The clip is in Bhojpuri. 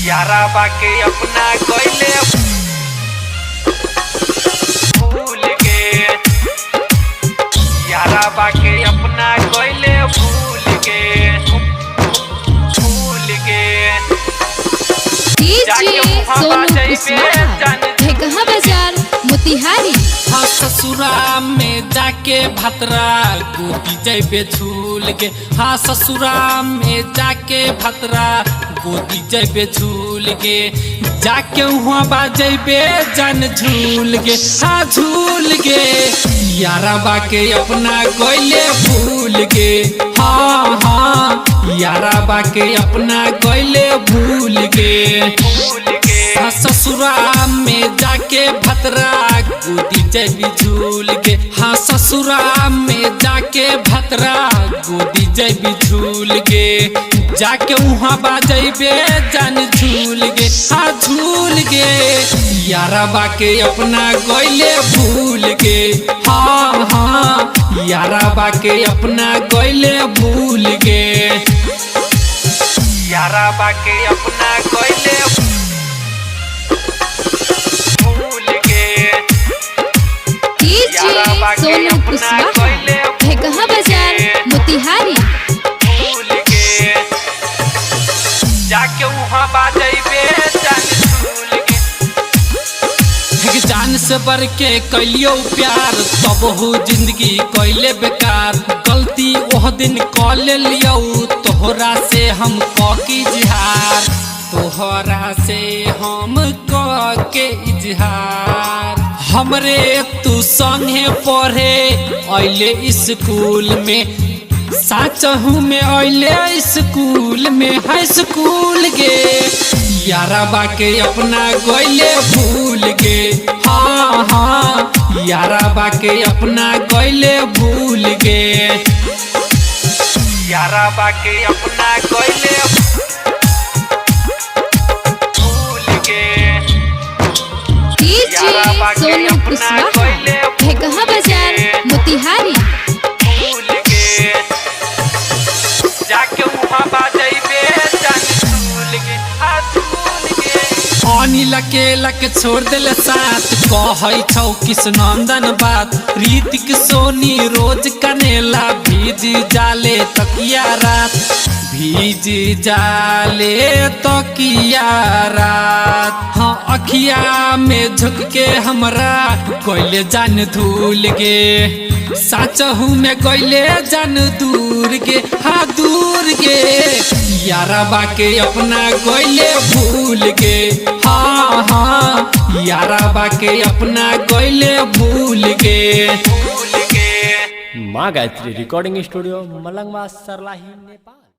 यारा बाके अपना कोयले भूल के, यारा बाके अपना कोयले भूल के, भूल के डीजे सोनू कुशवाहा ढेकहा बाजार मोतिहारी। हाँ ससुरा में जाके भतरा गोदी जैबे झूल के, हाँ ससुरा में जाके भतरा गोदी जैबे झूल के, जाके वहाँ बाजेबे जन झूल के, हाँ झूल के यारा बाके अपना कोयले भूल के, हाँ हाँ यारा बाके अपना कोयले भूल के, हाँ ससुरा में जाके भतरा गोदी जैबी झूल के, हाँ ससुरा में जाके भतरा गोदी जैबी झूल के, जाके वहाँ बाजेबे जन झूल के, हाँ झूल के यारा बाके अपना कोयले भूल के, हाँ हाँ यारा बाके अपना कोयले भूल के, यारा बाके अपना कोयले भूल के, डीजे सोनू कुशवाहा ढेकहा बाजार मोतिहारी। भूल के जाके वहाँ बाजेबे जन झूल के, जान से बढ़ के कैलियो प्यार तब हो जिंदगी कैले बेकार, गलती ओह दिन कॉल लियो तोहरा से हम की इजहार, तोहरा से हम के इजहार, हमरे तू संगे पढ़े अइले स्कूल में, साचहू में अइले स्कूल में, हाई स्कूल के यारा बाके अपना कोयले भूल के, हाँ हाँ यारा बाके अपना कोयले भूल के, यारा बाके अपना कोयले भूल के, डीजे सोनू कुशवाहा ढेकहा बाजार मोतिहारी। भूल के जाके वहाँ बाजेबे जन झूल के, हाँ झूल के अनिल अकेला के छोड़ दिल साथ, कहै छौ किस नंदन बात, ऋतिक सोनी रोज कनेला भीज जाले तकिया रात, भीज जाले तकिया रात, हाँ अखिया में झुक के हमरा कोयले जान धूल के, साचहू में कोयले जान दूर के, हाँ दूर के यारा बाके अपना कोयले भूल के, हाँ हाँ यारा बाके अपना कोयले भूल के, भूल के। माँ गायत्री रिकॉर्डिंग स्टूडियो मलंगवा सरलाही नेपाल।